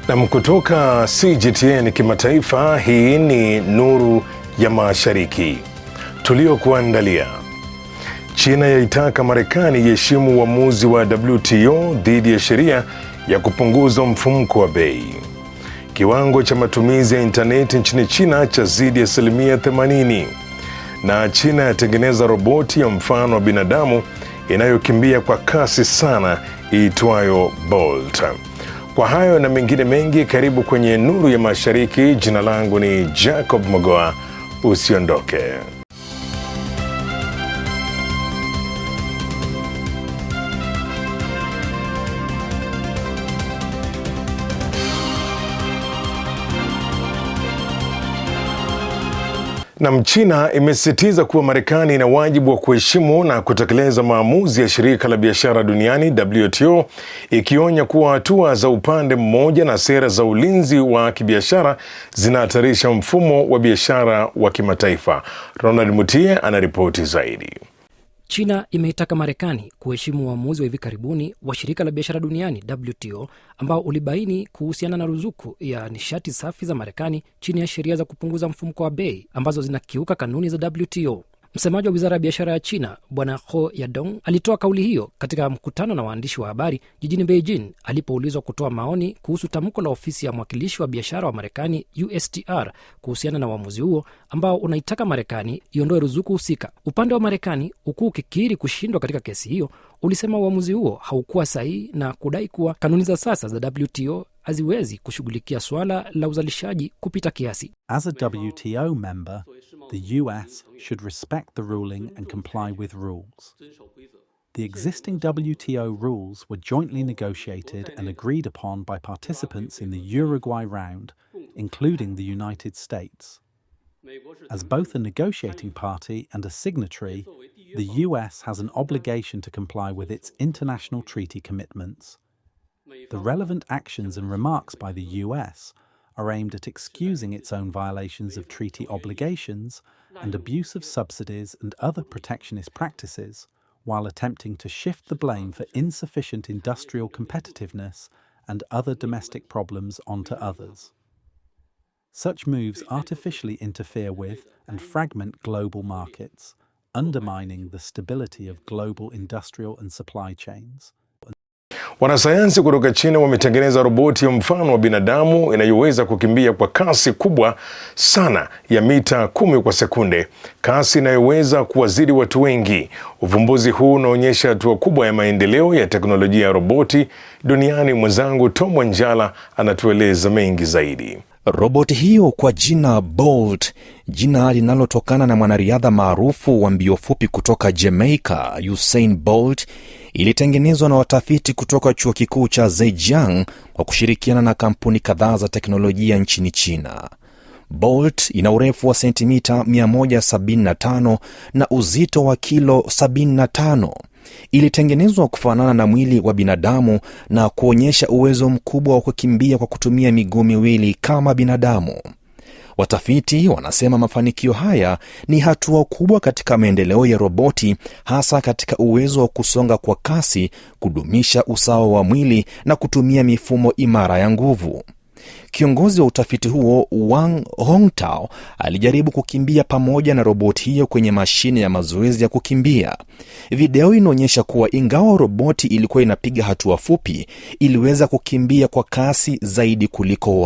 Na kutoka CGTN kimataifa, hii ni Nuru ya Mashariki tuliokuandalia. China yaitaka Marekani iheshimu uamuzi wa WTO dhidi ya sheria ya kupunguza mfumuko wa bei. Kiwango cha matumizi ya intaneti nchini China cha zidi ya 80%. Na China yatengeneza roboti ya mfano wa binadamu inayokimbia kwa kasi sana iitwayo Bolt. Kwa hayo na mengine mengi, karibu kwenye Nuru ya Mashariki. Jina langu ni Jacob Mogoa. Usiondoke. Na China imesisitiza kuwa Marekani ina wajibu wa kuheshimu na kutekeleza maamuzi ya shirika la biashara duniani WTO, ikionya kuwa hatua za upande mmoja na sera za ulinzi wa kibiashara zinahatarisha mfumo wa biashara wa kimataifa. Ronald Mutie anaripoti zaidi. China imeitaka Marekani kuheshimu uamuzi wa hivi karibuni wa shirika la biashara duniani WTO ambao ulibaini kuhusiana na ruzuku ya nishati safi za Marekani chini ya sheria za kupunguza mfumuko wa bei ambazo zinakiuka kanuni za WTO. Msemaji wa Wizara ya Biashara ya China, Bwana Ho Yadong, alitoa kauli hiyo katika mkutano na waandishi wa habari jijini Beijing alipoulizwa kutoa maoni kuhusu tamko la ofisi ya mwakilishi wa biashara wa Marekani USTR kuhusiana na uamuzi huo ambao unaitaka Marekani iondoe ruzuku husika. Upande wa Marekani, huku ukikiri kushindwa katika kesi hiyo, ulisema uamuzi huo haukuwa sahihi na kudai kuwa kanuni za sasa za WTO haziwezi kushughulikia swala la uzalishaji kupita kiasi. As a WTO member, the US should respect the ruling and comply with rules. The existing WTO rules were jointly negotiated and agreed upon by participants in the Uruguay round, including the United States. As both a negotiating party and a signatory, the US has an obligation to comply with its international treaty commitments. The relevant actions and remarks by the US are aimed at excusing its own violations of treaty obligations and abuse of subsidies and other protectionist practices, while attempting to shift the blame for insufficient industrial competitiveness and other domestic problems onto others. Such moves artificially interfere with and fragment global markets, undermining the stability of global industrial and supply chains. Wanasayansi kutoka China wametengeneza roboti ya mfano wa binadamu inayoweza kukimbia kwa kasi kubwa sana ya mita 10 kwa sekunde, kasi inayoweza kuwazidi watu wengi. Uvumbuzi huu unaonyesha hatua kubwa ya maendeleo ya teknolojia ya roboti duniani. Mwenzangu Tom Wanjala anatueleza mengi zaidi. Roboti hiyo kwa jina Bolt, jina linalotokana na mwanariadha maarufu wa mbio fupi kutoka Jamaica, Usain Bolt, ilitengenezwa na watafiti kutoka chuo kikuu cha Zhejiang kwa kushirikiana na kampuni kadhaa za teknolojia nchini China. Bolt ina urefu wa sentimita 175 na uzito wa kilo 75. Ilitengenezwa kufanana na mwili wa binadamu na kuonyesha uwezo mkubwa wa kukimbia kwa kutumia miguu miwili kama binadamu. Watafiti wanasema mafanikio haya ni hatua kubwa katika maendeleo ya roboti, hasa katika uwezo wa kusonga kwa kasi, kudumisha usawa wa mwili na kutumia mifumo imara ya nguvu. Kiongozi wa utafiti huo, Wang Hongtao, alijaribu kukimbia pamoja na roboti hiyo kwenye mashine ya mazoezi ya kukimbia. Video inaonyesha kuwa ingawa roboti ilikuwa inapiga hatua fupi, iliweza kukimbia kwa kasi zaidi kuliko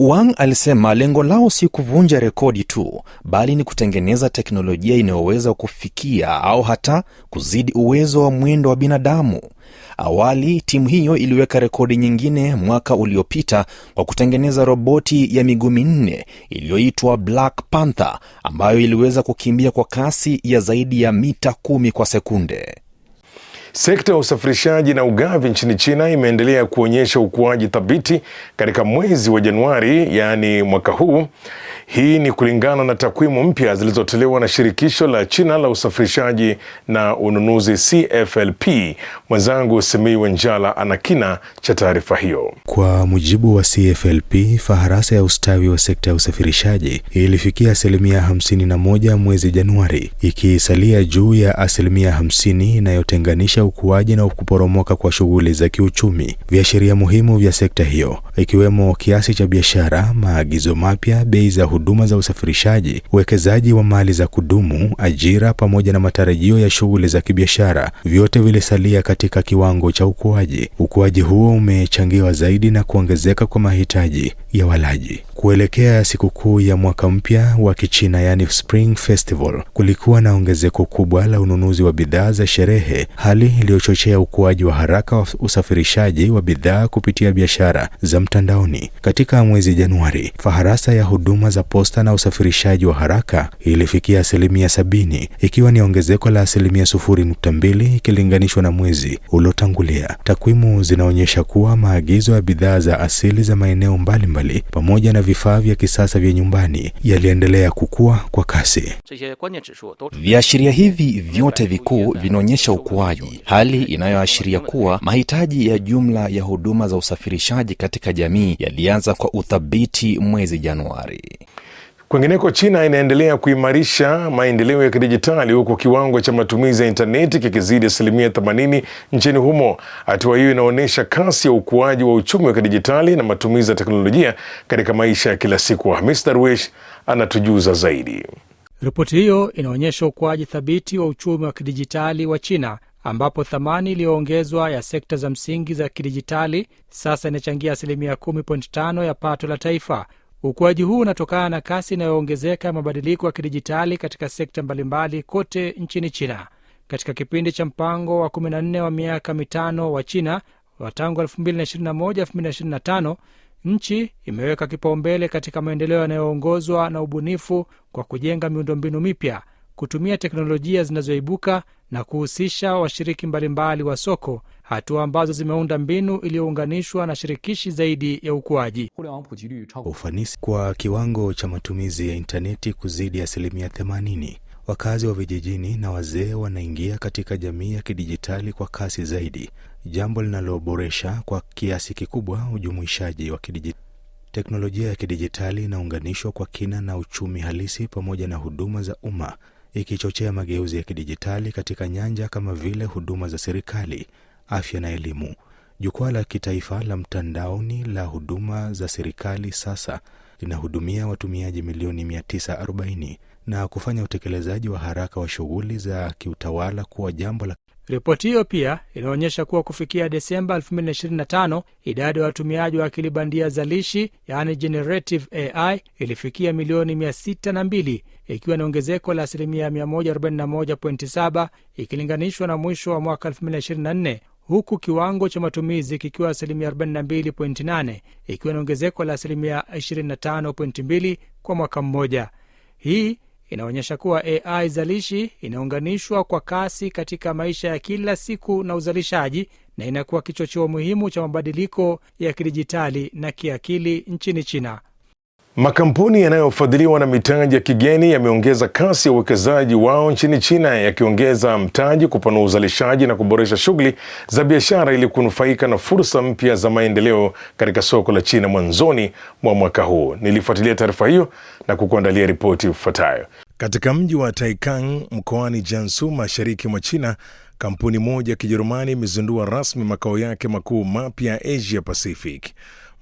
Wang alisema lengo lao si kuvunja rekodi tu, bali ni kutengeneza teknolojia inayoweza kufikia au hata kuzidi uwezo wa mwendo wa binadamu. Awali, timu hiyo iliweka rekodi nyingine mwaka uliopita kwa kutengeneza roboti ya miguu minne iliyoitwa Black Panther, ambayo iliweza kukimbia kwa kasi ya zaidi ya mita 10 kwa sekunde. Sekta ya usafirishaji na ugavi nchini China imeendelea kuonyesha ukuaji thabiti katika mwezi wa Januari, yaani mwaka huu. Hii ni kulingana na takwimu mpya zilizotolewa na shirikisho la China la usafirishaji na ununuzi CFLP. Mwenzangu Simiyu Njala ana kina cha taarifa hiyo. Kwa mujibu wa CFLP, faharasa ya ustawi wa sekta ya usafirishaji ilifikia 51% mwezi Januari, ikisalia juu ya 50% inayotenganisha ukuaji na kuporomoka kwa shughuli za kiuchumi. Viashiria muhimu vya sekta hiyo ikiwemo kiasi cha biashara, maagizo mapya, bei za huduma za usafirishaji, uwekezaji wa mali za kudumu, ajira pamoja na matarajio ya shughuli za kibiashara, vyote vilisalia katika kiwango cha ukuaji. Ukuaji huo umechangiwa zaidi na kuongezeka kwa mahitaji ya walaji. Kuelekea sikukuu ya mwaka mpya wa Kichina, yani Spring Festival, kulikuwa na ongezeko kubwa la ununuzi wa bidhaa za sherehe, hali iliyochochea ukuaji wa haraka wa usafirishaji wa bidhaa kupitia biashara za mtandaoni. Katika mwezi Januari, faharasa ya huduma za posta na usafirishaji wa haraka ilifikia 70%, ikiwa ni ongezeko la 0.2 ikilinganishwa na mwezi uliotangulia. Takwimu zinaonyesha kuwa maagizo ya bidhaa za asili za maeneo mbalimbali pamoja na vifaa vya kisasa vya nyumbani yaliendelea kukua kwa kasi. Viashiria hivi vyote vikuu vinaonyesha ukuaji, hali inayoashiria kuwa mahitaji ya jumla ya huduma za usafirishaji katika jamii yalianza kwa uthabiti mwezi Januari. Kwingineko, China inaendelea kuimarisha maendeleo ya kidijitali huku kiwango cha matumizi ya intaneti kikizidi 80% nchini humo. Hatua hiyo inaonyesha kasi ya ukuaji wa uchumi wa kidijitali na matumizi ya teknolojia katika maisha ya kila siku. Hamis Darwish anatujuza zaidi. Ripoti hiyo inaonyesha ukuaji thabiti wa uchumi wa kidijitali wa China, ambapo thamani iliyoongezwa ya sekta za msingi za kidijitali sasa inachangia 10.5% ya pato la taifa. Ukuaji huu unatokana na kasi inayoongezeka ya mabadiliko ya kidijitali katika sekta mbalimbali kote nchini China. Katika kipindi cha mpango wa 14 wa miaka mitano wa China wa tangu 2021-2025, nchi imeweka kipaumbele katika maendeleo yanayoongozwa na ubunifu kwa kujenga miundombinu mipya, kutumia teknolojia zinazoibuka na kuhusisha washiriki mbalimbali wa soko, hatua ambazo zimeunda mbinu iliyounganishwa na shirikishi zaidi ya ukuaji. Ufanisi kwa kiwango cha matumizi ya intaneti kuzidi 80%. Wakazi wa vijijini na wazee wanaingia katika jamii ya kidijitali kwa kasi zaidi, jambo linaloboresha kwa kiasi kikubwa ujumuishaji wa kidijitali. Teknolojia ya kidijitali inaunganishwa kwa kina na uchumi halisi pamoja na huduma za umma, ikichochea mageuzi ya kidijitali katika nyanja kama vile huduma za serikali, afya na elimu. Jukwaa la kitaifa la mtandaoni la huduma za serikali sasa linahudumia watumiaji milioni 940 na kufanya utekelezaji wa haraka wa shughuli za kiutawala kuwa jambo la. Ripoti hiyo pia inaonyesha kuwa kufikia Desemba 2025, idadi ya watumiaji wa akili bandia zalishi, yani generative AI, ilifikia milioni 602, ikiwa ni ongezeko la 141.7 ikilinganishwa na mwisho wa mwaka 2024, huku kiwango cha matumizi kikiwa 42.8, ikiwa ni ongezeko la 25.2 kwa mwaka mmoja. Hii inaonyesha kuwa AI zalishi inaunganishwa kwa kasi katika maisha ya kila siku na uzalishaji, na inakuwa kichocheo muhimu cha mabadiliko ya kidijitali na kiakili nchini China. Makampuni yanayofadhiliwa na mitaji ya kigeni yameongeza kasi ya uwekezaji wao nchini China, yakiongeza mtaji, kupanua uzalishaji na kuboresha shughuli za biashara ili kunufaika na fursa mpya za maendeleo katika soko la China mwanzoni mwa mwaka huu. Nilifuatilia taarifa hiyo na kukuandalia ripoti ifuatayo. Katika mji wa Taikang mkoani Jiangsu mashariki mwa China, kampuni moja ya Kijerumani imezindua rasmi makao yake makuu mapya Asia Pacific.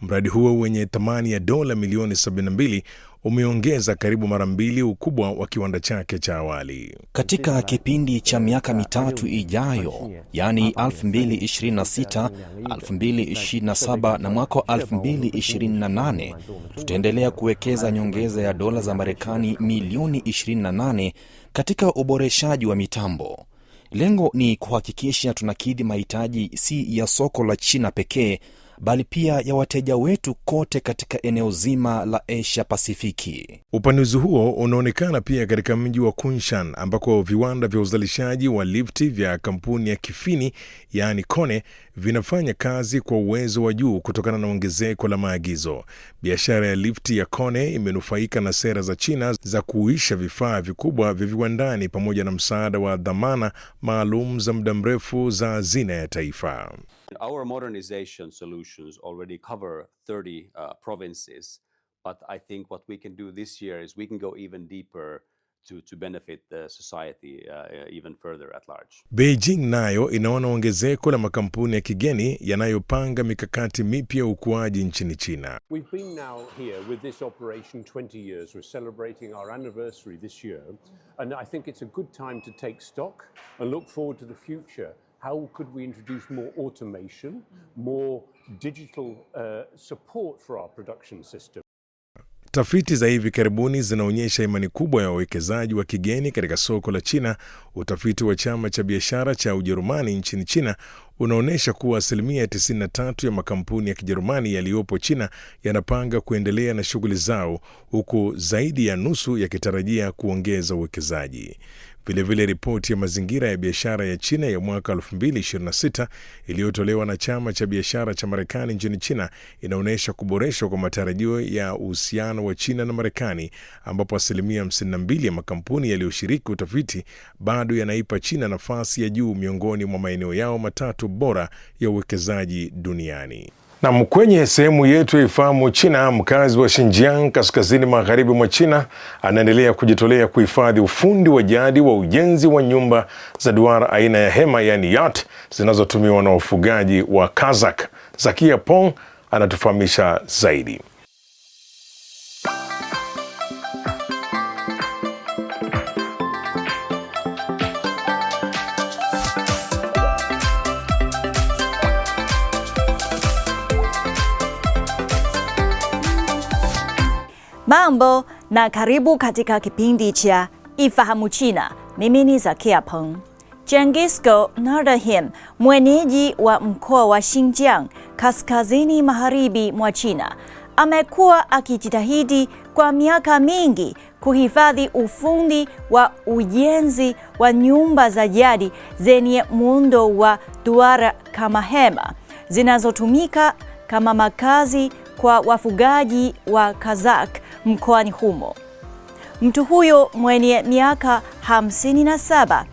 Mradi huo wenye thamani ya dola milioni 72 umeongeza karibu mara mbili ukubwa wa kiwanda chake cha awali. Katika kipindi cha miaka mitatu ijayo, yani 2026, 2027 na mwaka 2028, tutaendelea kuwekeza nyongeza ya dola za Marekani milioni 28 katika uboreshaji wa mitambo. Lengo ni kuhakikisha tunakidhi mahitaji si ya soko la China pekee, bali pia ya wateja wetu kote katika eneo zima la Asia Pasifiki. Upanuzi huo unaonekana pia katika mji wa Kunshan ambako viwanda vya uzalishaji wa lifti vya kampuni ya Kifini yaani Kone vinafanya kazi kwa uwezo wa juu kutokana na ongezeko la maagizo. Biashara ya lifti ya Kone imenufaika na sera za China za kuisha vifaa vikubwa vya viwandani pamoja na msaada wa dhamana maalum za muda mrefu za hazina ya taifa. Our modernization solutions already cover 30 provinces, but I think what we can do this year is we can go even deeper to benefit the society even further at large. Beijing nayo inaona ongezeko la makampuni ya kigeni yanayopanga mikakati mipya ukuaji nchini China. We've been now here with this operation 20 years. We're celebrating our anniversary this year, and I think it's a good time to take stock and look forward to the future. How could we introduce more automation, more digital support for our production system? Tafiti za hivi karibuni zinaonyesha imani kubwa ya wawekezaji wa kigeni katika soko la China. Utafiti wa chama cha biashara cha Ujerumani nchini China unaonyesha kuwa 93% ya makampuni ya Kijerumani yaliyopo China yanapanga kuendelea na shughuli zao, huku zaidi ya nusu yakitarajia kuongeza uwekezaji. Vilevile ripoti ya mazingira ya biashara ya China ya mwaka 2026 iliyotolewa na chama cha biashara cha Marekani nchini China inaonyesha kuboreshwa kwa matarajio ya uhusiano wa China na Marekani, ambapo 52% ya makampuni yaliyoshiriki utafiti bado yanaipa China nafasi ya juu miongoni mwa maeneo yao matatu bora ya uwekezaji duniani. Na kwenye sehemu yetu ya Ifahamu China, mkazi wa Xinjiang kaskazini magharibi mwa China anaendelea kujitolea kuhifadhi ufundi wa jadi wa ujenzi wa nyumba za duara aina ya hema yani yacht zinazotumiwa na wafugaji wa Kazakh. Zakia Pong anatufahamisha zaidi. Mambo na karibu katika kipindi cha Ifahamu China. Mimi ni Zakia Peng. Jengisko Nardahim, mwenyeji wa mkoa wa Xinjiang, kaskazini magharibi mwa China, amekuwa akijitahidi kwa miaka mingi kuhifadhi ufundi wa ujenzi wa nyumba za jadi zenye muundo wa duara kama hema, zinazotumika kama makazi kwa wafugaji wa Kazakh mkoani humo. Mtu huyo mwenye miaka 57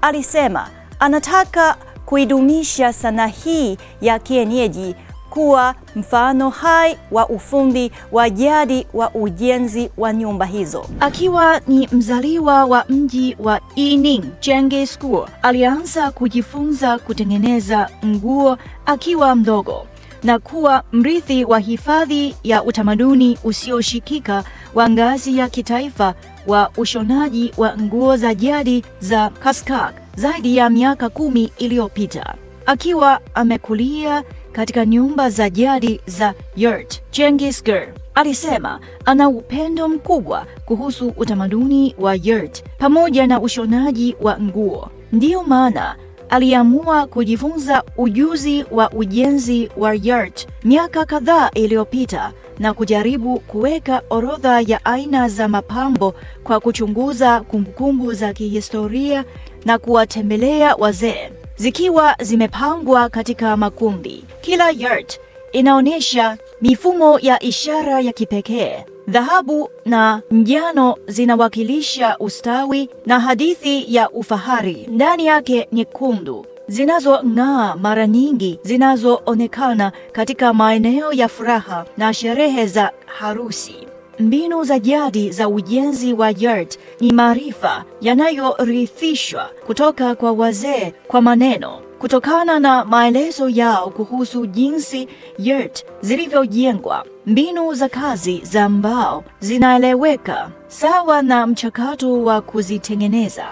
alisema anataka kuidumisha sanaa hii ya kienyeji kuwa mfano hai wa ufundi wa jadi wa ujenzi wa nyumba hizo. Akiwa ni mzaliwa wa mji wa Yining, Jengisko alianza kujifunza kutengeneza nguo akiwa mdogo na kuwa mrithi wa hifadhi ya utamaduni usioshikika wa ngazi ya kitaifa wa ushonaji wa nguo za jadi za Kazakh zaidi ya miaka 10 iliyopita. Akiwa amekulia katika nyumba za jadi za yurt, Jengisko alisema ana upendo mkubwa kuhusu utamaduni wa yurt pamoja na ushonaji wa nguo. Ndiyo maana aliamua kujifunza ujuzi wa ujenzi wa yurt miaka kadhaa iliyopita na kujaribu kuweka orodha ya aina za mapambo kwa kuchunguza kumbukumbu za kihistoria na kuwatembelea wazee, zikiwa zimepangwa katika makundi. Kila yurt inaonyesha mifumo ya ishara ya kipekee. Dhahabu na njano zinawakilisha ustawi na hadithi ya ufahari. Ndani yake nyekundu zinazong'aa mara nyingi zinazoonekana katika maeneo ya furaha na sherehe za harusi. Mbinu za jadi za ujenzi wa yurt ni maarifa yanayorithishwa kutoka kwa wazee kwa maneno. Kutokana na maelezo yao kuhusu jinsi yurt zilivyojengwa, mbinu za kazi za mbao zinaeleweka sawa na mchakato wa kuzitengeneza.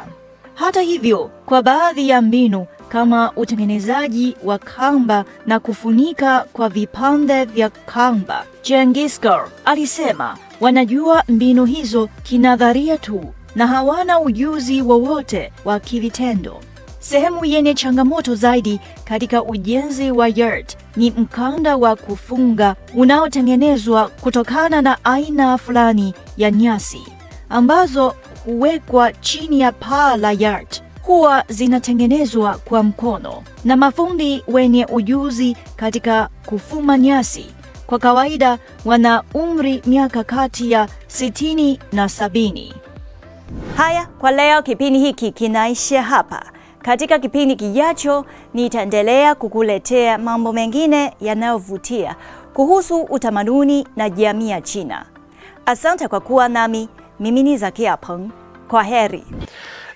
Hata hivyo, kwa baadhi ya mbinu kama utengenezaji wa kamba na kufunika kwa vipande vya kamba, Jengisko alisema wanajua mbinu hizo kinadharia tu na hawana ujuzi wowote wa kivitendo. Sehemu yenye changamoto zaidi katika ujenzi wa yurt ni mkanda wa kufunga unaotengenezwa kutokana na aina fulani ya nyasi ambazo huwekwa chini ya paa la yurt. Huwa zinatengenezwa kwa mkono na mafundi wenye ujuzi katika kufuma nyasi. Kwa kawaida wana umri miaka kati ya 60 na 70. Haya, kwa leo kipindi hiki kinaishia hapa. Katika kipindi kijacho nitaendelea kukuletea mambo mengine yanayovutia kuhusu utamaduni na jamii ya China. Asante kwa kuwa nami. Mimi ni Zakia Peng. Kwa heri.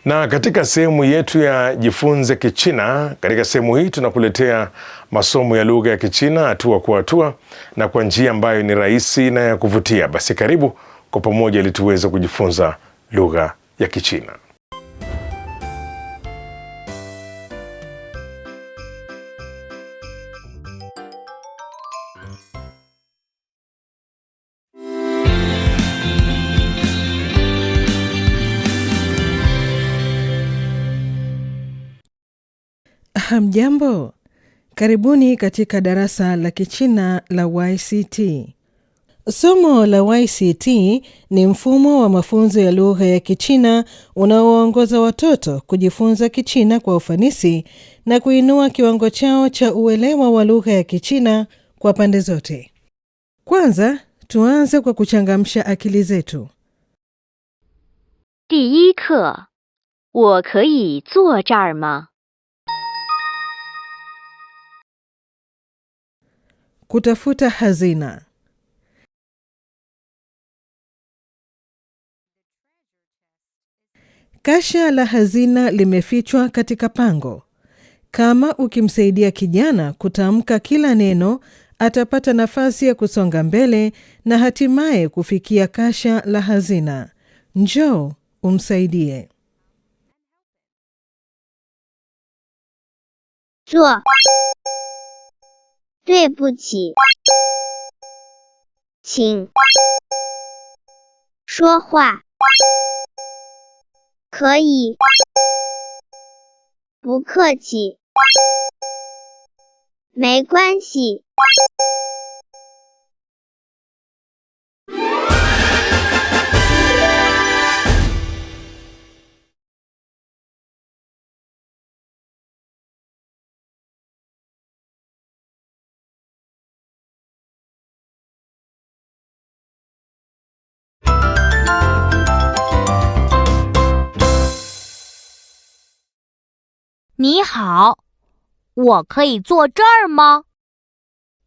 Na katika sehemu yetu ya Jifunze Kichina, katika sehemu hii tunakuletea masomo ya lugha ya Kichina hatua kwa hatua na kwa njia ambayo ni rahisi na ya kuvutia. Basi karibu kwa pamoja ili tuweze kujifunza lugha ya Kichina. Hamjambo, karibuni katika darasa la Kichina la YCT. Somo la YCT ni mfumo wa mafunzo ya lugha ya Kichina unaowaongoza watoto kujifunza Kichina kwa ufanisi na kuinua kiwango chao cha uelewa wa lugha ya Kichina kwa pande zote. Kwanza, tuanze kwa kuchangamsha akili zetu. 第一课，我可以坐这儿吗？ Kutafuta hazina. Kasha la hazina limefichwa katika pango. Kama ukimsaidia kijana kutamka kila neno, atapata nafasi ya kusonga mbele na hatimaye kufikia kasha la hazina. Njoo, umsaidie. 坐。 对不起，请说话，可以不客气，没关系。 你好，我可以坐这儿吗？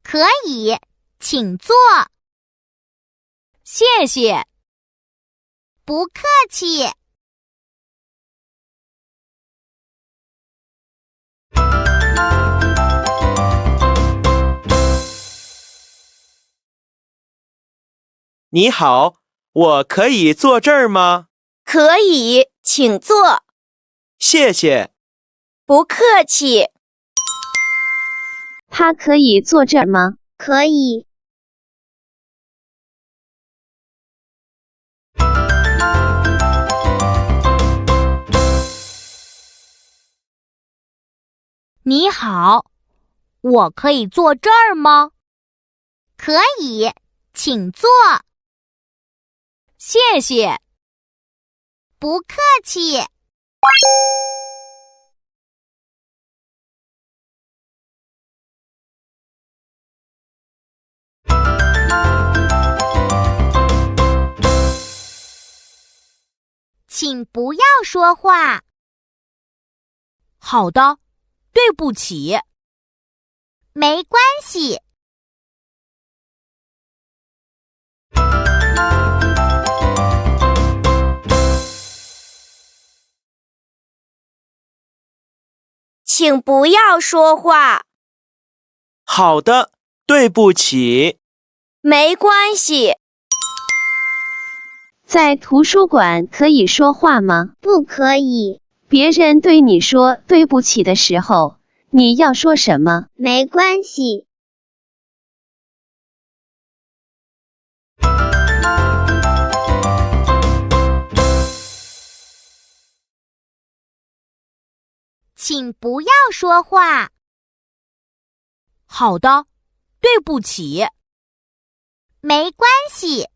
可以，请坐。谢谢。不客气。 你好，我可以坐这儿吗？可以，请坐。谢谢。 不客气。他可以坐这儿吗？可以。你好，我可以坐这儿吗？可以，请坐。谢谢。不客气。 请不要说话。好的，对不起。没关系。请不要说话。好的，对不起。没关系。 在图书馆可以说话吗？不可以。别人对你说对不起的时候，你要说什么？没关系。请不要说话。好的，对不起。没关系。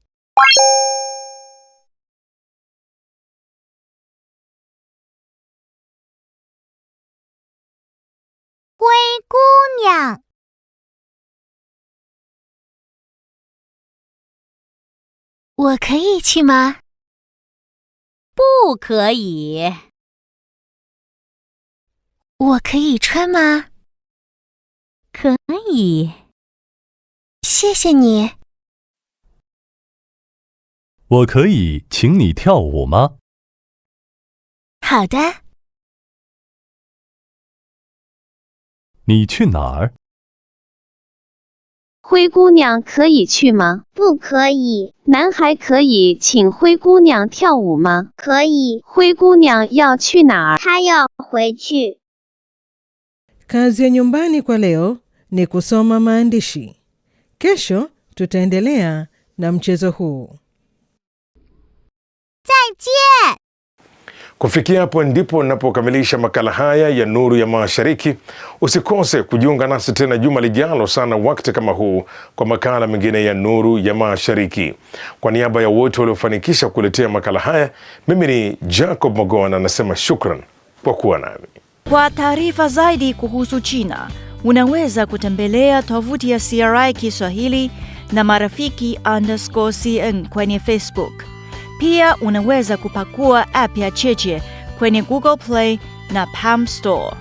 灰姑娘，我可以去吗？不可以。我可以穿吗？可以。谢谢你。我可以请你跳舞吗？好的。你去哪儿？灰姑娘可以去吗？不可以。男孩可以请灰姑娘跳舞吗？可以。灰姑娘要去哪儿？她要回去。 Kazi ya nyumbani kwa leo ni kusoma maandishi. Kesho tutaendelea na mchezo huu. 再见. Kufikia hapo ndipo ninapokamilisha makala haya ya Nuru ya Mashariki. Usikose kujiunga nasi tena juma lijalo sana wakati kama huu kwa makala mengine ya Nuru ya Mashariki. Kwa niaba ya wote waliofanikisha kuletea makala haya, mimi ni Jacob Mogoa nasema shukran kwa kuwa nami. Kwa taarifa zaidi kuhusu China, unaweza kutembelea tovuti ya CRI Kiswahili na marafiki_CN kwenye Facebook. Pia unaweza kupakua app ya Cheche kwenye Google Play na Palm Store.